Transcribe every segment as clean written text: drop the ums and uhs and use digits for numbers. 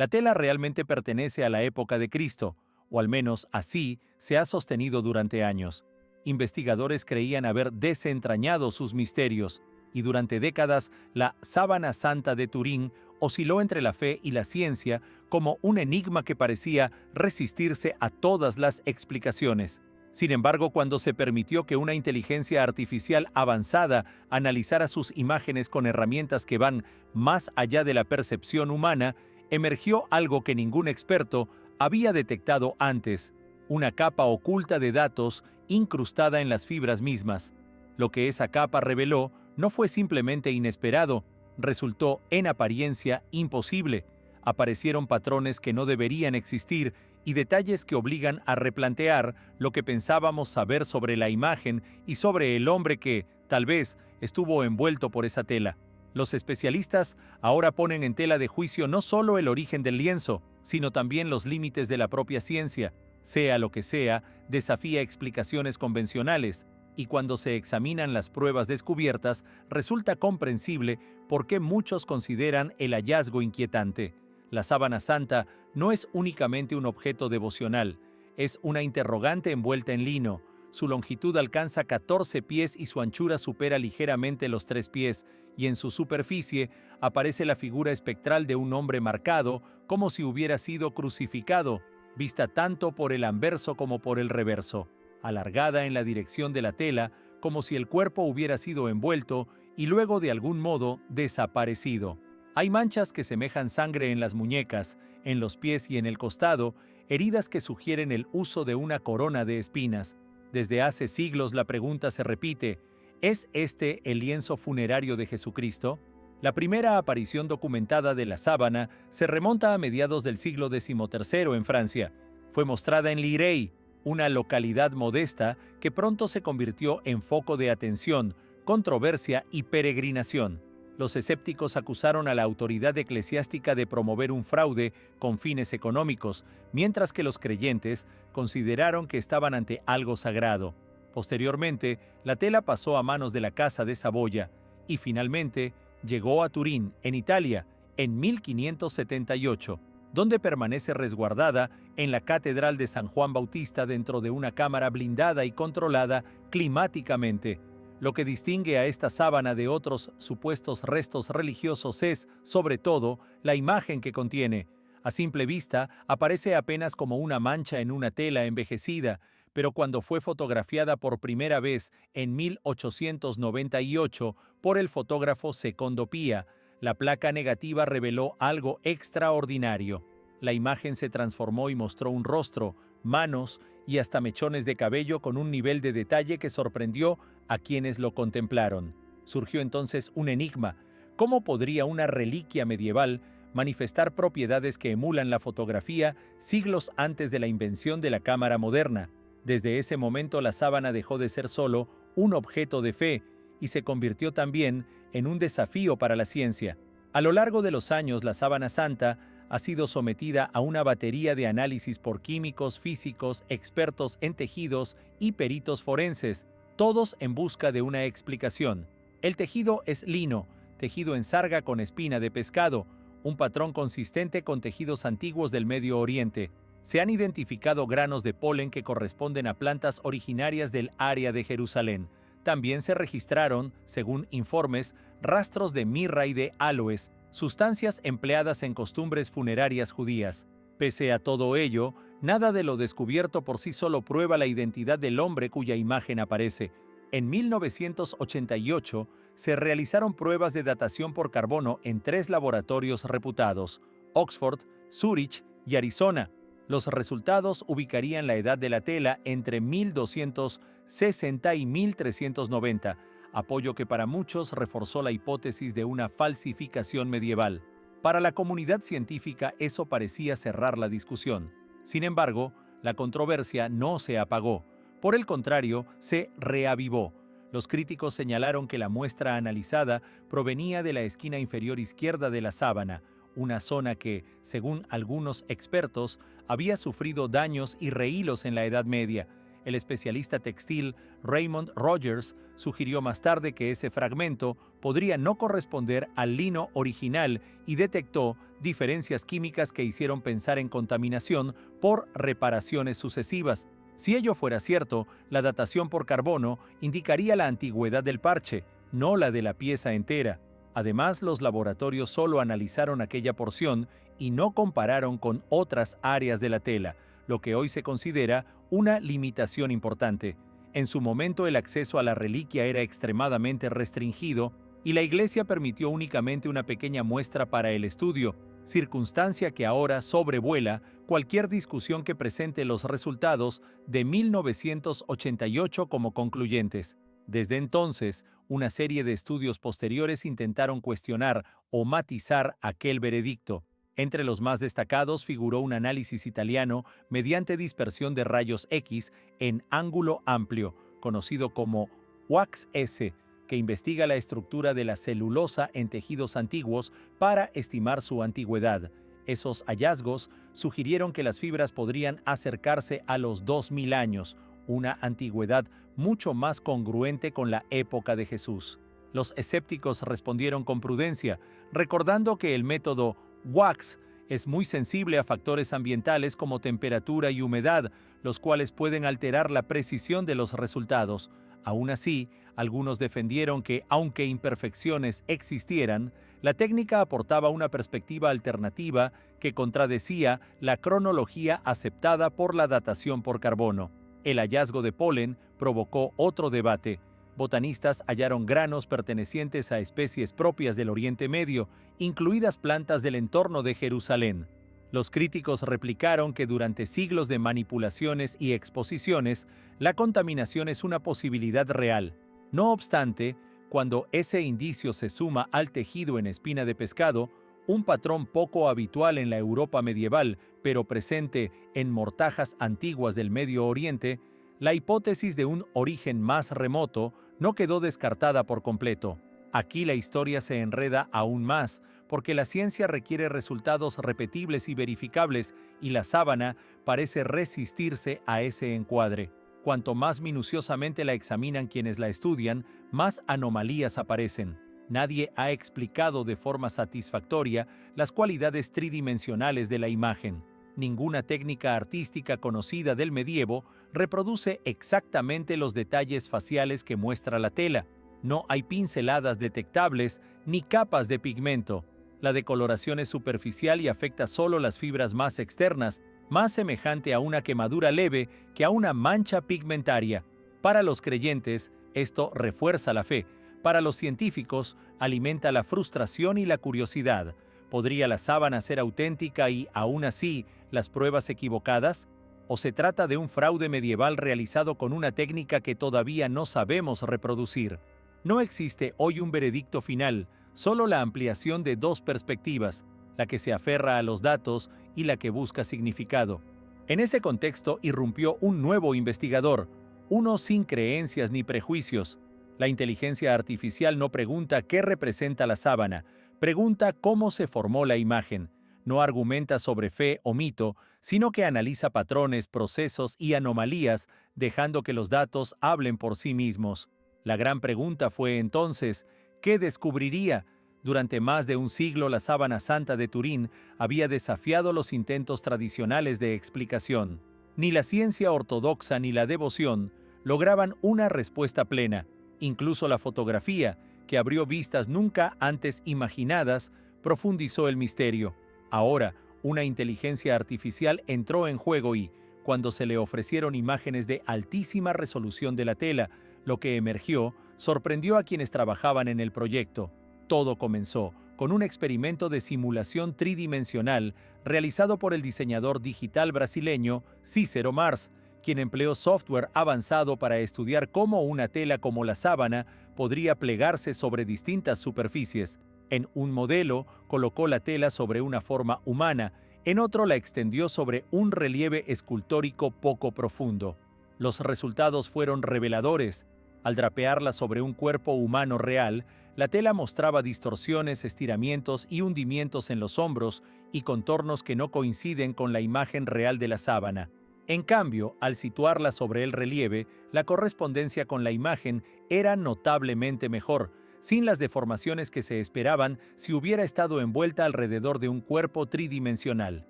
La tela realmente pertenece a la época de Cristo, o al menos así se ha sostenido durante años. Investigadores creían haber desentrañado sus misterios, y durante décadas la sábana santa de Turín osciló entre la fe y la ciencia como un enigma que parecía resistirse a todas las explicaciones. Sin embargo, cuando se permitió que una inteligencia artificial avanzada analizara sus imágenes con herramientas que van más allá de la percepción humana, emergió algo que ningún experto había detectado antes: una capa oculta de datos incrustada en las fibras mismas. Lo que esa capa reveló no fue simplemente inesperado, resultó en apariencia imposible. Aparecieron patrones que no deberían existir y detalles que obligan a replantear lo que pensábamos saber sobre la imagen y sobre el hombre que, tal vez, estuvo envuelto por esa tela. Los especialistas ahora ponen en tela de juicio no solo el origen del lienzo, sino también los límites de la propia ciencia. Sea lo que sea, desafía explicaciones convencionales, y cuando se examinan las pruebas descubiertas, resulta comprensible por qué muchos consideran el hallazgo inquietante. La sábana santa no es únicamente un objeto devocional, es una interrogante envuelta en lino. Su longitud alcanza 14 pies y su anchura supera ligeramente los 3 pies, y en su superficie aparece la figura espectral de un hombre marcado, como si hubiera sido crucificado, vista tanto por el anverso como por el reverso, alargada en la dirección de la tela, como si el cuerpo hubiera sido envuelto y luego de algún modo desaparecido. Hay manchas que semejan sangre en las muñecas, en los pies y en el costado, heridas que sugieren el uso de una corona de espinas. Desde hace siglos la pregunta se repite: ¿es este el lienzo funerario de Jesucristo? La primera aparición documentada de la sábana se remonta a mediados del siglo XIII en Francia. Fue mostrada en Lirey, una localidad modesta que pronto se convirtió en foco de atención, controversia y peregrinación. Los escépticos acusaron a la autoridad eclesiástica de promover un fraude con fines económicos, mientras que los creyentes consideraron que estaban ante algo sagrado. Posteriormente, la tela pasó a manos de la Casa de Saboya y finalmente llegó a Turín, en Italia, en 1578, donde permanece resguardada en la Catedral de San Juan Bautista dentro de una cámara blindada y controlada climáticamente. Lo que distingue a esta sábana de otros supuestos restos religiosos es, sobre todo, la imagen que contiene. A simple vista, aparece apenas como una mancha en una tela envejecida, pero cuando fue fotografiada por primera vez en 1898 por el fotógrafo Secondo Pia, la placa negativa reveló algo extraordinario. La imagen se transformó y mostró un rostro, manos y hasta mechones de cabello con un nivel de detalle que sorprendió a quienes lo contemplaron. Surgió entonces un enigma: ¿cómo podría una reliquia medieval manifestar propiedades que emulan la fotografía siglos antes de la invención de la cámara moderna? Desde ese momento la sábana dejó de ser solo un objeto de fe y se convirtió también en un desafío para la ciencia. A lo largo de los años, la sábana santa ha sido sometida a una batería de análisis por químicos, físicos, expertos en tejidos y peritos forenses, todos en busca de una explicación. El tejido es lino, tejido en sarga con espina de pescado, un patrón consistente con tejidos antiguos del Medio Oriente. Se han identificado granos de polen que corresponden a plantas originarias del área de Jerusalén. También se registraron, según informes, rastros de mirra y de aloes, sustancias empleadas en costumbres funerarias judías. Pese a todo ello, nada de lo descubierto por sí solo prueba la identidad del hombre cuya imagen aparece. En 1988 se realizaron pruebas de datación por carbono en 3 laboratorios reputados: Oxford, Zúrich y Arizona. Los resultados ubicarían la edad de la tela entre 1260 y 1390, apoyo que para muchos reforzó la hipótesis de una falsificación medieval. Para la comunidad científica eso parecía cerrar la discusión. Sin embargo, la controversia no se apagó. Por el contrario, se reavivó. Los críticos señalaron que la muestra analizada provenía de la esquina inferior izquierda de la sábana, una zona que, según algunos expertos, había sufrido daños y rehilos en la Edad Media. El especialista textil Raymond Rogers sugirió más tarde que ese fragmento podría no corresponder al lino original y detectó diferencias químicas que hicieron pensar en contaminación por reparaciones sucesivas. Si ello fuera cierto, la datación por carbono indicaría la antigüedad del parche, no la de la pieza entera. Además, los laboratorios solo analizaron aquella porción y no compararon con otras áreas de la tela, lo que hoy se considera una limitación importante. En su momento, el acceso a la reliquia era extremadamente restringido y la Iglesia permitió únicamente una pequeña muestra para el estudio, circunstancia que ahora sobrevuela cualquier discusión que presente los resultados de 1988 como concluyentes. Desde entonces, una serie de estudios posteriores intentaron cuestionar o matizar aquel veredicto. Entre los más destacados figuró un análisis italiano mediante dispersión de rayos X en ángulo amplio, conocido como WAX-S, que investiga la estructura de la celulosa en tejidos antiguos para estimar su antigüedad. Esos hallazgos sugirieron que las fibras podrían acercarse a los 2000 años, una antigüedad mucho más congruente con la época de Jesús. Los escépticos respondieron con prudencia, recordando que el método WAX es muy sensible a factores ambientales como temperatura y humedad, los cuales pueden alterar la precisión de los resultados. Aún así, algunos defendieron que, aunque imperfecciones existieran, la técnica aportaba una perspectiva alternativa que contradecía la cronología aceptada por la datación por carbono. El hallazgo de polen provocó otro debate. Botanistas hallaron granos pertenecientes a especies propias del Oriente Medio, incluidas plantas del entorno de Jerusalén. Los críticos replicaron que durante siglos de manipulaciones y exposiciones, la contaminación es una posibilidad real. No obstante, cuando ese indicio se suma al tejido en espina de pescado, un patrón poco habitual en la Europa medieval, pero presente en mortajas antiguas del Medio Oriente, la hipótesis de un origen más remoto no quedó descartada por completo. Aquí la historia se enreda aún más, porque la ciencia requiere resultados repetibles y verificables, y la sábana parece resistirse a ese encuadre. Cuanto más minuciosamente la examinan quienes la estudian, más anomalías aparecen. Nadie ha explicado de forma satisfactoria las cualidades tridimensionales de la imagen. Ninguna técnica artística conocida del medievo reproduce exactamente los detalles faciales que muestra la tela. No hay pinceladas detectables ni capas de pigmento. La decoloración es superficial y afecta solo las fibras más externas, más semejante a una quemadura leve que a una mancha pigmentaria. Para los creyentes, esto refuerza la fe. Para los científicos, alimenta la frustración y la curiosidad. ¿Podría la sábana ser auténtica y, aún así, las pruebas equivocadas? ¿O se trata de un fraude medieval realizado con una técnica que todavía no sabemos reproducir? No existe hoy un veredicto final, solo la ampliación de dos perspectivas, la que se aferra a los datos y la que busca significado. En ese contexto irrumpió un nuevo investigador, uno sin creencias ni prejuicios. La inteligencia artificial no pregunta qué representa la sábana, pregunta cómo se formó la imagen. No argumenta sobre fe o mito, sino que analiza patrones, procesos y anomalías, dejando que los datos hablen por sí mismos. La gran pregunta fue entonces, ¿qué descubriría? Durante más de un siglo, la sábana santa de Turín había desafiado los intentos tradicionales de explicación. Ni la ciencia ortodoxa ni la devoción lograban una respuesta plena. Incluso la fotografía, que abrió vistas nunca antes imaginadas, profundizó el misterio. Ahora, una inteligencia artificial entró en juego y, cuando se le ofrecieron imágenes de altísima resolución de la tela, lo que emergió sorprendió a quienes trabajaban en el proyecto. Todo comenzó con un experimento de simulación tridimensional realizado por el diseñador digital brasileño Cícero Mars, quien empleó software avanzado para estudiar cómo una tela como la sábana podría plegarse sobre distintas superficies. En un modelo colocó la tela sobre una forma humana, en otro la extendió sobre un relieve escultórico poco profundo. Los resultados fueron reveladores. Al drapearla sobre un cuerpo humano real, la tela mostraba distorsiones, estiramientos y hundimientos en los hombros y contornos que no coinciden con la imagen real de la sábana. En cambio, al situarla sobre el relieve, la correspondencia con la imagen era notablemente mejor, sin las deformaciones que se esperaban si hubiera estado envuelta alrededor de un cuerpo tridimensional.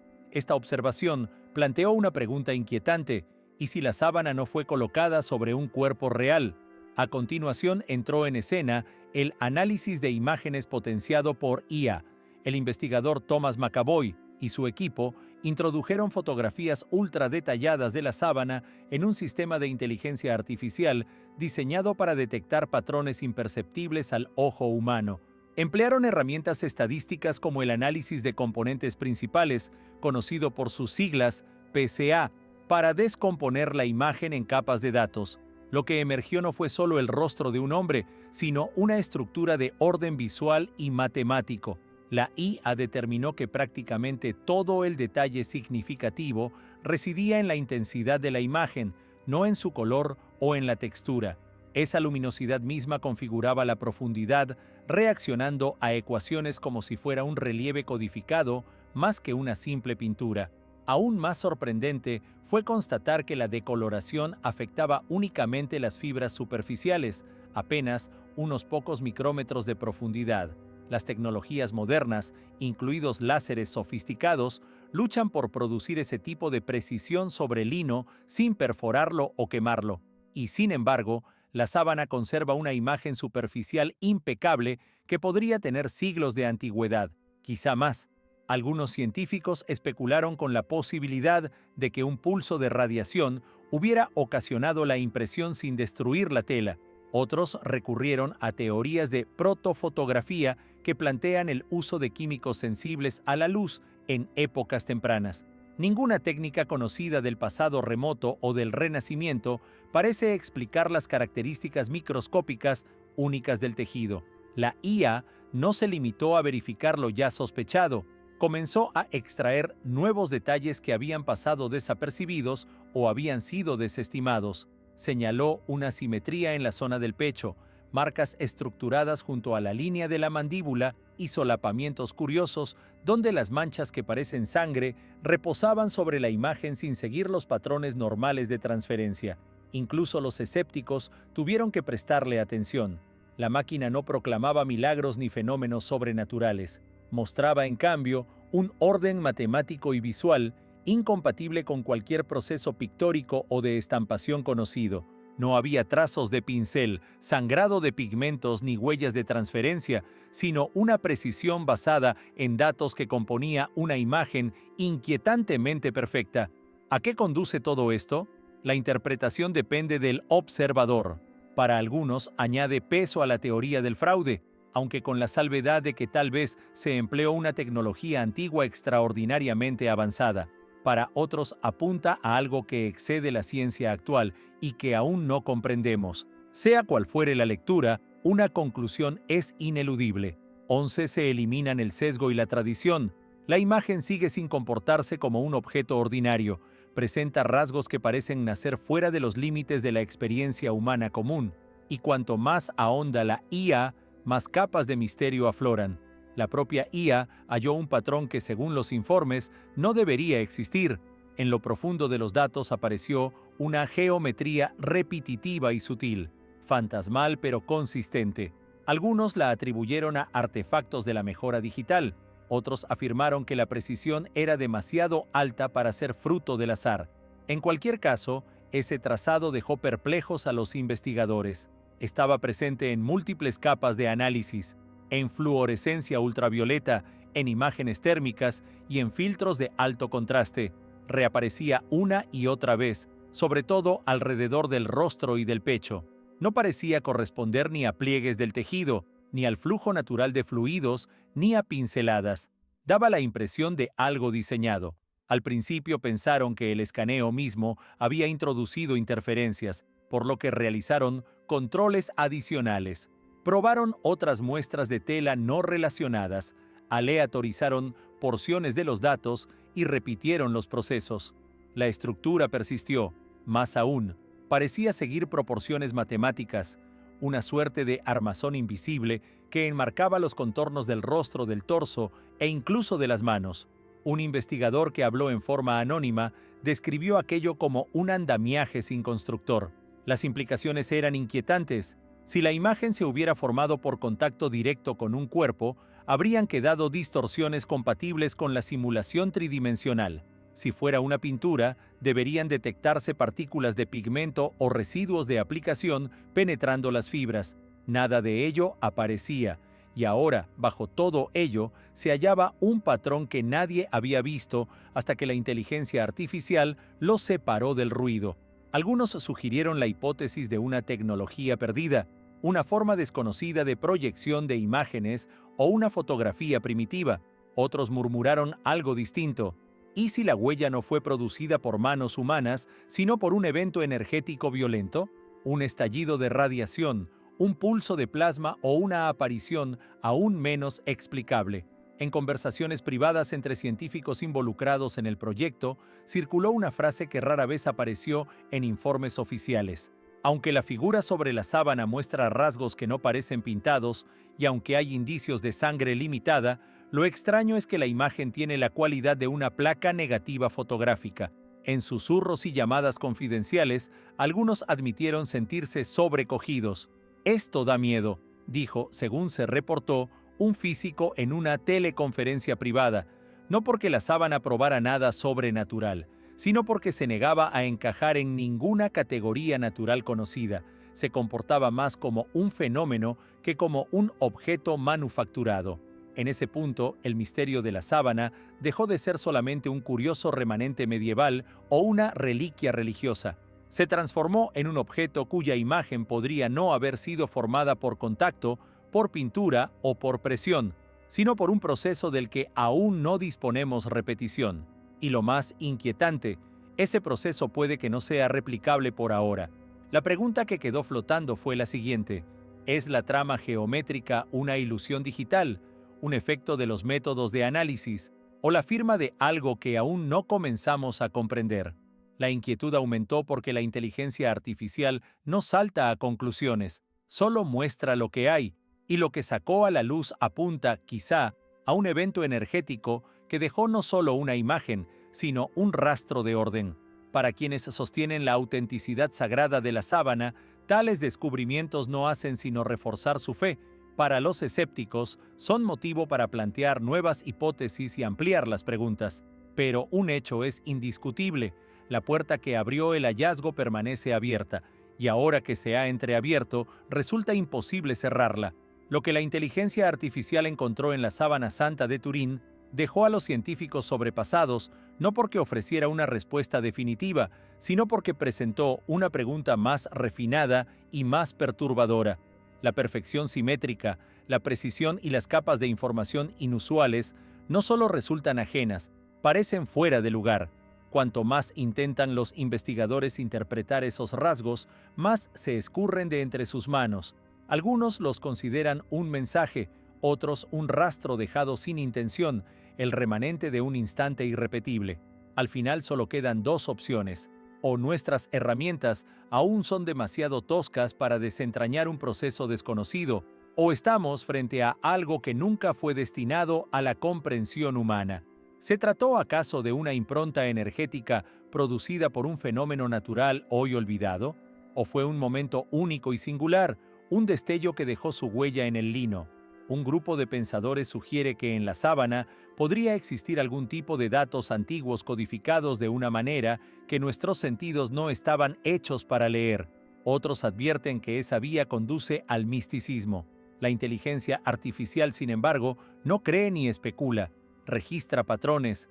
Esta observación planteó una pregunta inquietante: ¿y si la sábana no fue colocada sobre un cuerpo real? A continuación entró en escena el análisis de imágenes potenciado por IA. El investigador Thomas McAvoy y su equipo introdujeron fotografías ultra detalladas de la sábana en un sistema de inteligencia artificial diseñado para detectar patrones imperceptibles al ojo humano. Emplearon herramientas estadísticas como el análisis de componentes principales, conocido por sus siglas PCA, para descomponer la imagen en capas de datos. Lo que emergió no fue solo el rostro de un hombre, sino una estructura de orden visual y matemático. La IA determinó que prácticamente todo el detalle significativo residía en la intensidad de la imagen, no en su color o en la textura. Esa luminosidad misma configuraba la profundidad, reaccionando a ecuaciones como si fuera un relieve codificado más que una simple pintura. Aún más sorprendente fue constatar que la decoloración afectaba únicamente las fibras superficiales, apenas unos pocos micrómetros de profundidad. Las tecnologías modernas, incluidos láseres sofisticados, luchan por producir ese tipo de precisión sobre lino sin perforarlo o quemarlo. Y sin embargo, la sábana conserva una imagen superficial impecable que podría tener siglos de antigüedad, quizá más. Algunos científicos especularon con la posibilidad de que un pulso de radiación hubiera ocasionado la impresión sin destruir la tela. Otros recurrieron a teorías de protofotografía que plantean el uso de químicos sensibles a la luz en épocas tempranas. Ninguna técnica conocida del pasado remoto o del Renacimiento parece explicar las características microscópicas únicas del tejido. La IA no se limitó a verificar lo ya sospechado, comenzó a extraer nuevos detalles que habían pasado desapercibidos o habían sido desestimados. Señaló una simetría en la zona del pecho, marcas estructuradas junto a la línea de la mandíbula y solapamientos curiosos donde las manchas que parecen sangre reposaban sobre la imagen sin seguir los patrones normales de transferencia. Incluso los escépticos tuvieron que prestarle atención. La máquina no proclamaba milagros ni fenómenos sobrenaturales. Mostraba, en cambio, un orden matemático y visual incompatible con cualquier proceso pictórico o de estampación conocido. No había trazos de pincel, sangrado de pigmentos ni huellas de transferencia, sino una precisión basada en datos que componía una imagen inquietantemente perfecta. ¿A qué conduce todo esto? La interpretación depende del observador. Para algunos, añade peso a la teoría del fraude, aunque con la salvedad de que tal vez se empleó una tecnología antigua extraordinariamente avanzada. Para otros apunta a algo que excede la ciencia actual y que aún no comprendemos. Sea cual fuere la lectura, una conclusión es ineludible. 11 se eliminan el sesgo y la tradición. La imagen sigue sin comportarse como un objeto ordinario. Presenta rasgos que parecen nacer fuera de los límites de la experiencia humana común. Y cuanto más ahonda la IA, más capas de misterio afloran. La propia IA halló un patrón que, según los informes, no debería existir. En lo profundo de los datos apareció una geometría repetitiva y sutil, fantasmal pero consistente. Algunos la atribuyeron a artefactos de la mejora digital. Otros afirmaron que la precisión era demasiado alta para ser fruto del azar. En cualquier caso, ese trazado dejó perplejos a los investigadores. Estaba presente en múltiples capas de análisis, en fluorescencia ultravioleta, en imágenes térmicas y en filtros de alto contraste. Reaparecía una y otra vez, sobre todo alrededor del rostro y del pecho. No parecía corresponder ni a pliegues del tejido, ni al flujo natural de fluidos, ni a pinceladas. Daba la impresión de algo diseñado. Al principio pensaron que el escaneo mismo había introducido interferencias, por lo que realizaron controles adicionales. Probaron otras muestras de tela no relacionadas, aleatorizaron porciones de los datos y repitieron los procesos. La estructura persistió. Más aún, parecía seguir proporciones matemáticas, una suerte de armazón invisible que enmarcaba los contornos del rostro, del torso e incluso de las manos. Un investigador que habló en forma anónima describió aquello como un andamiaje sin constructor. Las implicaciones eran inquietantes. Si la imagen se hubiera formado por contacto directo con un cuerpo, habrían quedado distorsiones compatibles con la simulación tridimensional. Si fuera una pintura, deberían detectarse partículas de pigmento o residuos de aplicación penetrando las fibras. Nada de ello aparecía, y ahora, bajo todo ello, se hallaba un patrón que nadie había visto hasta que la inteligencia artificial lo separó del ruido. Algunos sugirieron la hipótesis de una tecnología perdida, una forma desconocida de proyección de imágenes o una fotografía primitiva. Otros murmuraron algo distinto. ¿Y si la huella no fue producida por manos humanas, sino por un evento energético violento? Un estallido de radiación, un pulso de plasma o una aparición aún menos explicable. En conversaciones privadas entre científicos involucrados en el proyecto, circuló una frase que rara vez apareció en informes oficiales. Aunque la figura sobre la sábana muestra rasgos que no parecen pintados, y aunque hay indicios de sangre limitada, lo extraño es que la imagen tiene la cualidad de una placa negativa fotográfica. En susurros y llamadas confidenciales, algunos admitieron sentirse sobrecogidos. «Esto da miedo», dijo, según se reportó, un físico en una teleconferencia privada, no porque la sábana probara nada sobrenatural, sino porque se negaba a encajar en ninguna categoría natural conocida. Se comportaba más como un fenómeno que como un objeto manufacturado. En ese punto, el misterio de la sábana dejó de ser solamente un curioso remanente medieval o una reliquia religiosa. Se transformó en un objeto cuya imagen podría no haber sido formada por contacto, por pintura o por presión, sino por un proceso del que aún no disponemos repetición. Y lo más inquietante, ese proceso puede que no sea replicable por ahora. La pregunta que quedó flotando fue la siguiente: ¿es la trama geométrica una ilusión digital, un efecto de los métodos de análisis, o la firma de algo que aún no comenzamos a comprender? La inquietud aumentó porque la inteligencia artificial no salta a conclusiones, solo muestra lo que hay, y lo que sacó a la luz apunta, quizá, a un evento energético que dejó no solo una imagen, sino un rastro de orden. Para quienes sostienen la autenticidad sagrada de la sábana, tales descubrimientos no hacen sino reforzar su fe. Para los escépticos, son motivo para plantear nuevas hipótesis y ampliar las preguntas. Pero un hecho es indiscutible: la puerta que abrió el hallazgo permanece abierta, y ahora que se ha entreabierto, resulta imposible cerrarla. Lo que la inteligencia artificial encontró en la sábana santa de Turín dejó a los científicos sobrepasados, no porque ofreciera una respuesta definitiva, sino porque presentó una pregunta más refinada y más perturbadora. La perfección simétrica, la precisión y las capas de información inusuales no solo resultan ajenas, parecen fuera de lugar. Cuanto más intentan los investigadores interpretar esos rasgos, más se escurren de entre sus manos. Algunos los consideran un mensaje, otros un rastro dejado sin intención, el remanente de un instante irrepetible. Al final solo quedan dos opciones: o nuestras herramientas aún son demasiado toscas para desentrañar un proceso desconocido, o estamos frente a algo que nunca fue destinado a la comprensión humana. ¿Se trató acaso de una impronta energética producida por un fenómeno natural hoy olvidado? ¿O fue un momento único y singular, un destello que dejó su huella en el lino? Un grupo de pensadores sugiere que en la sábana podría existir algún tipo de datos antiguos codificados de una manera que nuestros sentidos no estaban hechos para leer. Otros advierten que esa vía conduce al misticismo. La inteligencia artificial, sin embargo, no cree ni especula. Registra patrones,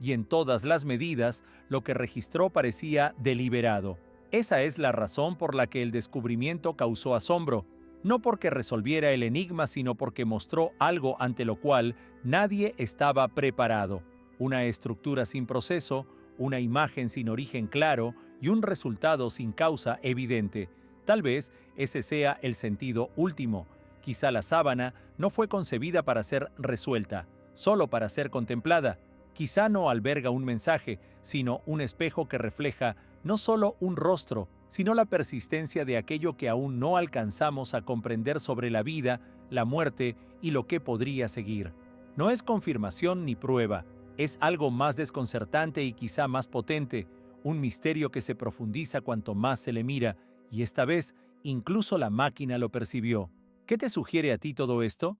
y en todas las medidas lo que registró parecía deliberado. Esa es la razón por la que el descubrimiento causó asombro, no porque resolviera el enigma, sino porque mostró algo ante lo cual nadie estaba preparado: una estructura sin proceso, una imagen sin origen claro y un resultado sin causa evidente. Tal vez ese sea el sentido último. Quizá la sábana no fue concebida para ser resuelta, solo para ser contemplada. Quizá no alberga un mensaje, sino un espejo que refleja no solo un rostro, sino la persistencia de aquello que aún no alcanzamos a comprender sobre la vida, la muerte y lo que podría seguir. No es confirmación ni prueba, Es algo más desconcertante y quizá más potente, un misterio que se profundiza cuanto más se le mira, y esta vez incluso la máquina lo percibió. ¿Qué te sugiere a ti todo esto?